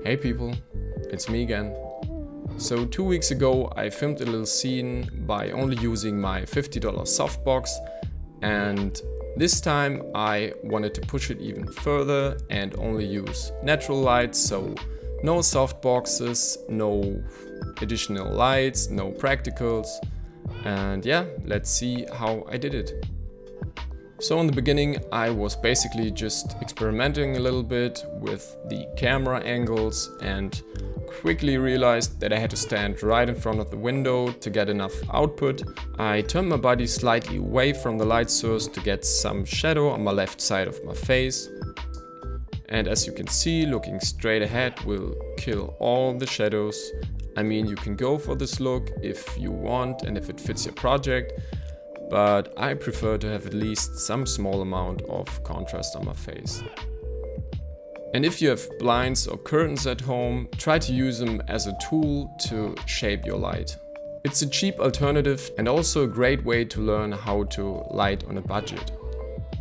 Hey people, it's me again. So 2 weeks ago I filmed a little scene by only using my $50 softbox, and this time I wanted to push it even further and only use natural lights, so no softboxes, no additional lights, no practicals, and yeah, let's see how I did it. So in the beginning I was basically just experimenting a little bit with the camera angles and quickly realized that I had to stand right in front of the window to get enough output. I turned my body slightly away from the light source to get some shadow on my left side of my face. And as you can see, looking straight ahead will kill all the shadows. I mean, you can go for this look if you want and if it fits your project, but I prefer to have at least some small amount of contrast on my face. And if you have blinds or curtains at home, try to use them as a tool to shape your light. It's a cheap alternative and also a great way to learn how to light on a budget.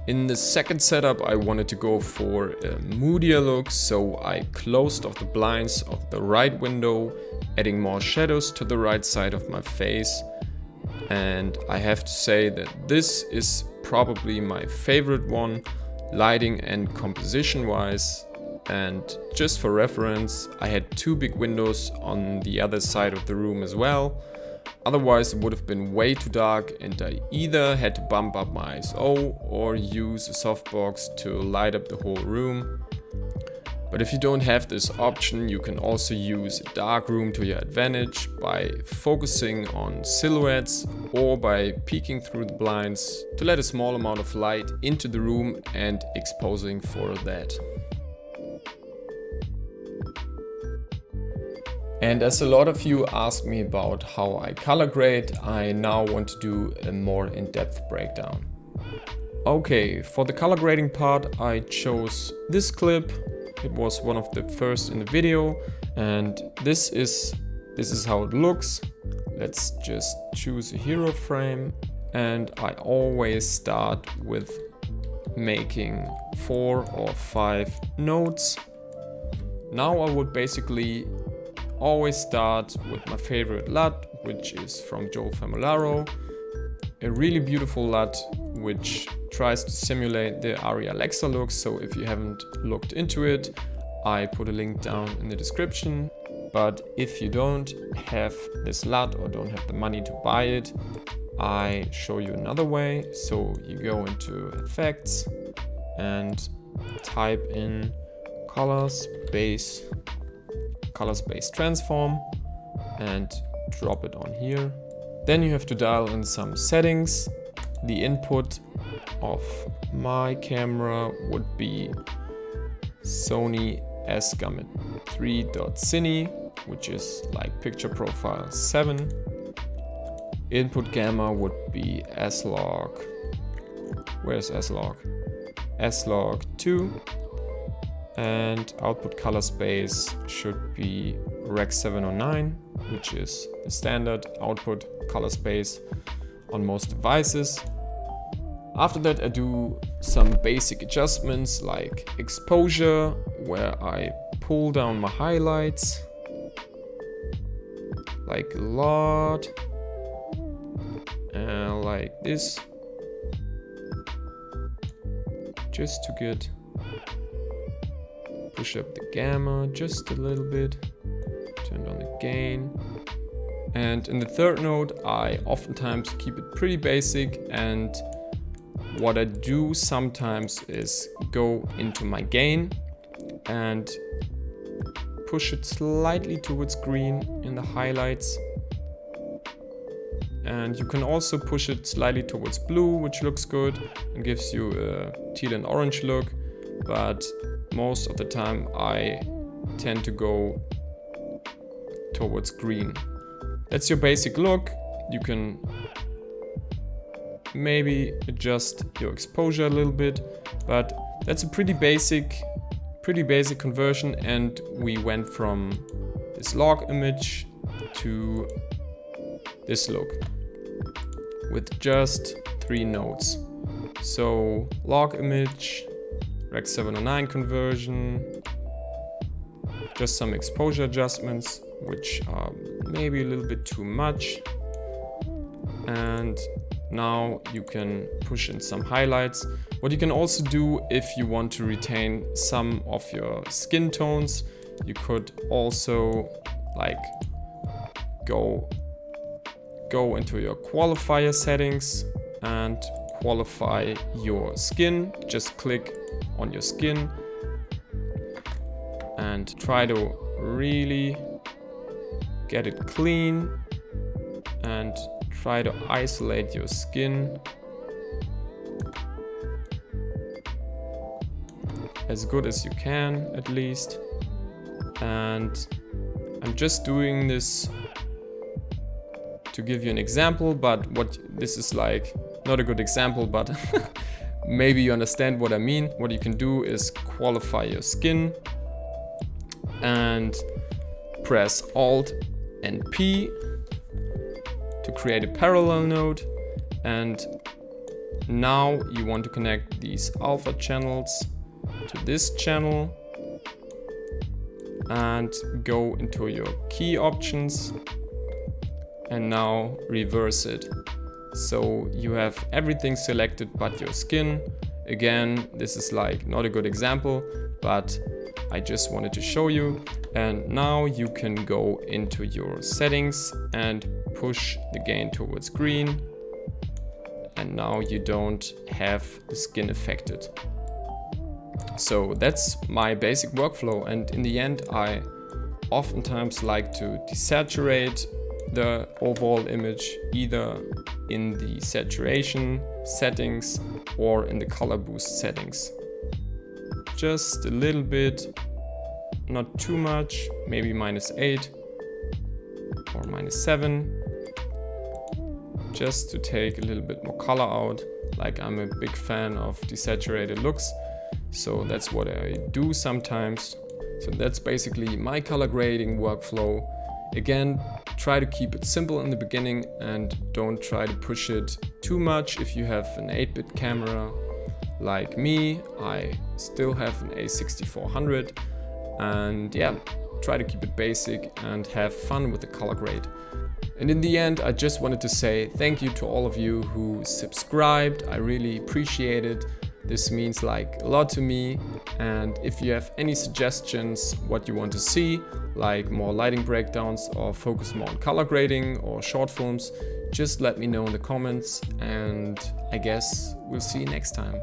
In the second setup I wanted to go for a moodier look, so I closed off the blinds of the right window, adding more shadows to the right side of my face. And I have to say that this is probably my favorite one, lighting and composition wise. And just for reference, I had 2 big windows on the other side of the room as well. Otherwise it would have been way too dark and I either had to bump up my ISO or use a softbox to light up the whole room. But if you don't have this option, you can also use a dark room to your advantage by focusing on silhouettes or by peeking through the blinds to let a small amount of light into the room and exposing for that. And as a lot of you asked me about how I color grade, I now want to do a more in-depth breakdown. Okay, for the color grading part I chose this clip. It was one of the first in the video, and this is how it looks. Let's just choose a hero frame, and I always start with making 4 or 5 nodes. Now I would basically always start with my favorite LUT, which is from Joe Famolaro. A really beautiful LUT which tries to simulate the Aria Alexa look, so if you haven't looked into it, I put a link down in the description. But if you don't have this LUT or don't have the money to buy it, I show you another way. So you go into Effects and type in Color Space Transform and drop it on here. Then you have to dial in some settings. The input of my camera would be Sony S-Gamut 3.Cine, which is like picture profile 7. Input gamma would be S-Log. Where's S-Log? S-Log 2. And output color space should be Rec 709, which is the standard output color space on most devices. After that I do some basic adjustments like exposure, where I pull down my highlights like a lot, and like this, just to push up the gamma just a little bit, turn on the gain. And in the third node I oftentimes keep it pretty basic, and what I do sometimes is go into my gain and push it slightly towards green in the highlights. And you can also push it slightly towards blue, which looks good and gives you a teal and orange look, but most of the time I tend to go towards green. That's your basic look. You can maybe adjust your exposure a little bit, but that's a pretty basic conversion, and we went from this log image to this look with just 3 nodes. So log image, Rec 709 conversion, just some exposure adjustments, which are maybe a little bit too much. And now you can push in some highlights. What you can also do if you want to retain some of your skin tones, you could also like go into your qualifier settings and qualify your skin. Just click on your skin and try to really get it clean and try to isolate your skin as good as you can, at least. And I'm just doing this to give you an example, but what this is like, not a good example, but maybe you understand what I mean. What you can do is qualify your skin and press Alt and P to create a parallel node. And now you want to connect these alpha channels to this channel and go into your key options and now reverse it. So you have everything selected but your skin. Again, this is like not a good example, but I just wanted to show you. And now you can go into your settings and push the gain towards green. And now you don't have the skin affected. So that's my basic workflow. And in the end, I oftentimes like to desaturate the overall image either in the saturation settings or in the color boost settings. Just a little bit, not too much, maybe -8 or -7, just to take a little bit more color out. Like, I'm a big fan of desaturated looks, so that's what I do sometimes. So that's basically my color grading workflow. Again, try to keep it simple in the beginning and don't try to push it too much. If you have an 8-bit camera like me, I still have an A6400, and yeah, try to keep it basic and have fun with the color grade. And in the end, I just wanted to say thank you to all of you who subscribed. I really appreciate it. This means like a lot to me. And if you have any suggestions what you want to see, like more lighting breakdowns or focus more on color grading or short films, just let me know in the comments, and I guess we'll see you next time.